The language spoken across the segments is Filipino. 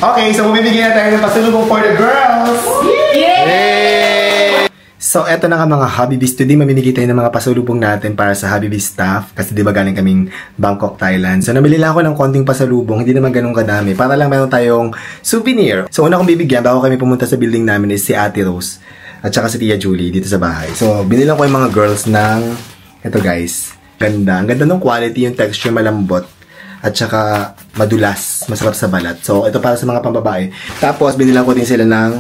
Okay, so bumibigyan na tayo ng pasalubong for the girls! Yay! So, eto na nga mga Habibis. Today, mamimigay tayo ng mga pasalubong natin para sa Habibis staff. Kasi di ba galing kaming Bangkok, Thailand. So, namili lang ako ng konting pasalubong. Hindi naman ganun kadami. Para lang meron tayong souvenir. So, una kong bibigyan bago kami pumunta sa building namin is si Ate Rose. At saka si Tia Julie dito sa bahay. So, binilang ko yung mga girls ng... Ito guys. Ganda. Ang ganda ng quality, yung texture malambot. At saka madulas, masarap sa balat. So, ito para sa mga pambabae. Tapos, binilang ko din sila ng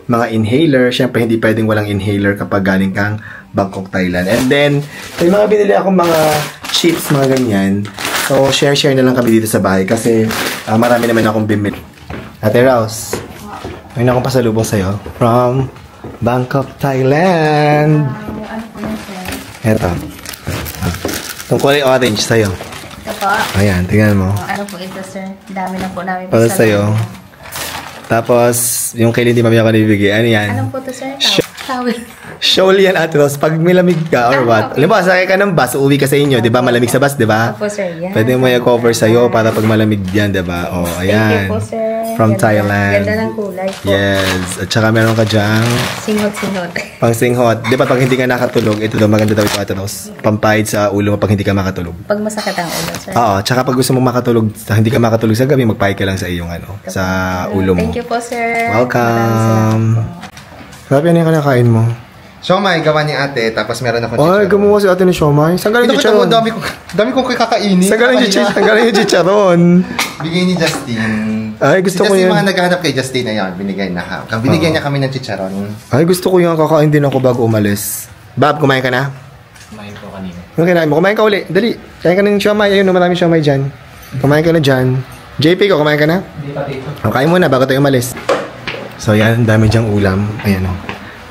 mga inhaler. Siyempre, hindi pwedeng walang inhaler kapag galing kang Bangkok, Thailand. And then, may mga binili akong mga chips, mga ganyan. So, share na lang kami dito sa bahay kasi marami naman akong bimili. Ate Rouse, may na akong pasalubong sa'yo from Bangkok, Thailand. Ito. Itong kulay orange sa'yo. Ito po. Ayan, tingnan mo. Ano po ito, sir? Dami na po namin. Para sa'yo. Tapos, yung kay Lindy mamaya ko nabibigay. Ano yan? Anong po ito, sir? Towel. Shawl yan, Ate Rose. Pag may lamig ka or what. Alam mo, sakay ka ng bus, uwi ka sa inyo. Di ba? Malamig sa bus, di ba? Opo, sir. Yan. Pwede mo i-cover sa'yo para pag malamig yan, di ba? O, ayan. Thank you po, sir. From ganda, Thailand. Ganda ng kulay po. Yes. At saka meron ka dyang Singhot-singhot. pang singhot. Di ba pag hindi ka nakatulog, ito daw maganda daw ito, Ate Rose. Pampahid sa ulo mo pag hindi ka makatulog. Pag masakit ang ulo, sir. Oo. Tsaka pag gusto mo makatulog, hindi ka makatulog sa gabi, magpahid ka lang sa iyong ano, sa ulo mo. Thank you po, sir. Welcome. Sabi, ano yung kinakain mo? Siomay, gawa ni ate, tapos meron ako Ay, gumawa si ate ni siomay. Saan galing yung chicharon? Dami kong kakainin. Saan galing yung chicharon? Bigay ni Justin. Ay, gusto ko Justin, yan. mga naghahanap kay Justin na yan, binigyan niya kami ng chicharon. Ay, gusto ko yung kakain din ako bago umalis. Bab, kumain ka na? Kumain ko kanina. Ano kinain mo? Kumain ka uli. Dali. Kain ka ng siomay. Ayun, maraming siomay dyan. Kumain ka na dyan. JP ko, kumain ka na? Hindi pa dito. Kain muna bago tayo umalis. So, yan. Dami dyang ulam. Ayan o.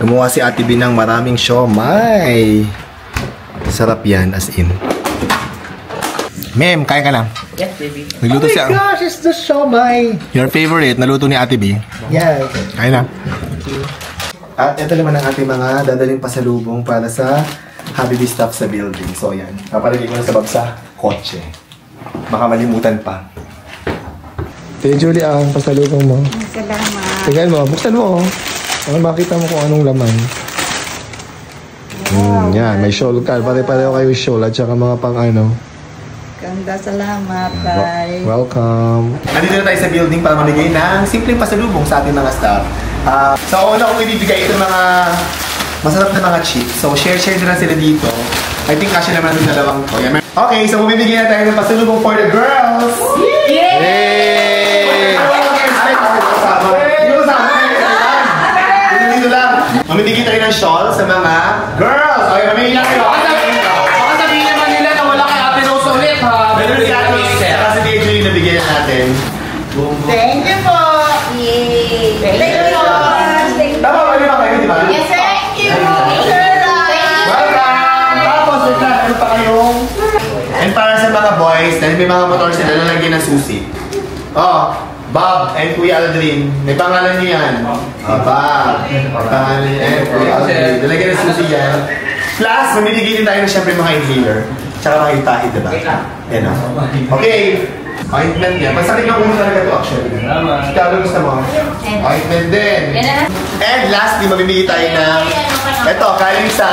Gumawa si Ate B ng maraming siomay. Sarap yan, as in. Ma'am, kain ka na. Yes, baby. Nagluto siya. Oh my gosh, it's the siomay. Your favorite, naluto ni Ate B. Yes. Kain na. At ito naman ang ating mga dadaling pasalubong para sa Habibi staff sa building. So, yan. Papalagay ko na sa bag sa kotse. Baka malimutan pa. Hey, Julie, ang pasalubong mo. Salamat. Tingnan mo, buksan mo. Para makita mo kung anong laman. Yan, may shawl ka. Pare-pareho kayo shawl at saka mga pang ano. Ganda, salamat. Bye. Welcome. Nandito na tayo sa building para mamigay ng simpleng pasalubong sa ating mga staff. So, una kong ibibigay ito mga masarap na mga chips. So, share na lang sila dito. I think kasya naman yung dalawang to. Okay, so bumibigay na tayo ng pasalubong for the girls. Yay! Mamimigay tayo ng shawl sa mga girls. Okay, mamimigay kayo. Baka sabihin naman nila na wala kay Ate Rose ulit, ha? Meron si Ate Rose. Saka si Tia Julie na bigyan natin. Thank you po. Yay. Thank you po. Tama ba yun kayo, di ba? Yes, sir. Thank you. Welcome! Tapos, ano pa kayong... And para sa mga boys, dahil may mga motor sila, lalagyan ng susi. Bob and Kuya Aldrin. May pangalan niyo yan. Bob. Pangalan niyo and Kuya Aldrin. Lalagyan ng susi yan. Plus, mamimigay din tayo ng syempre mga inhaler. Tsaka mga itahid, diba? Yan o. Okay. Ointment yan. Masakit yung ulo talaga ito actually. Ikaw, ano gusto mo? Ointment din. And lastly, mamimigay tayo ng ito, galing sa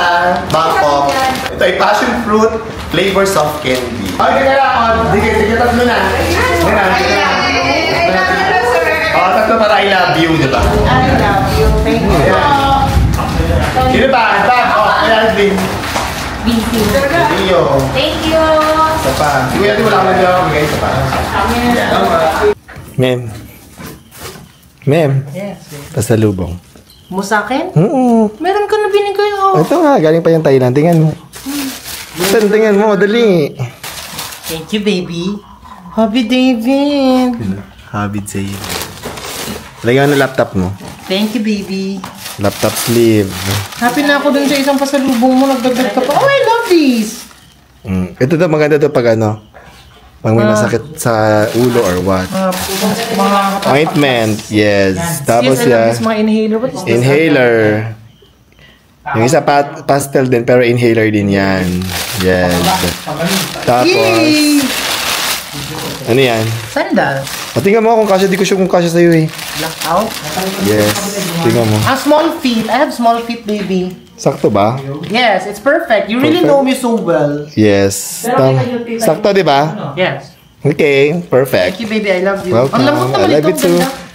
Bangkok. Ito ay passion fruit flavor soft candy. Okay, kaya sige, tatlo na. Tatlo para I love you, di ba? I love you. Thank you. Sino ba? Kaya din. Busy. Iyo. Thank you. Isa pa. Sige, wala ka na magay isa pa. Ma'am. Ma'am. Yes. Pasalubong. Mo sa akin? Meron ka na binigay ako. Ito nga, galing pa yung Thailand. Tingnan mo. Tingnan mo, dali. Thank you, baby. Happy David. Habit sa'yo. Lagyan ng laptop mo. Thank you, baby. Laptop sleeve. Happy na ako dun sa isang pasalubong mo. Nagdagdag ka pa. Oh, I love this. Ito daw, maganda to pag ano. Pag may masakit sa ulo or what. Mga Ointment, yes. Tapos yes, I love yan. this mga inhaler. What is this? Inhaler. Yung isa pastel din, pero inhaler din yan. Yes. Tapos, Yay! ano yan? Sandal. O, tingnan mo kung kasya. Di ko sure kung kasya sa'yo eh. Blackout? Yes. Tingnan mo. Small feet. I have small feet, baby. Sakto ba? Yes, it's perfect. You really Perfect. know me so well. Yes. Sakto, di ba? Yes. Okay. Perfect. Thank you, baby. I love you. Welcome. Ang lambot I naman love ito. you too. Ganda.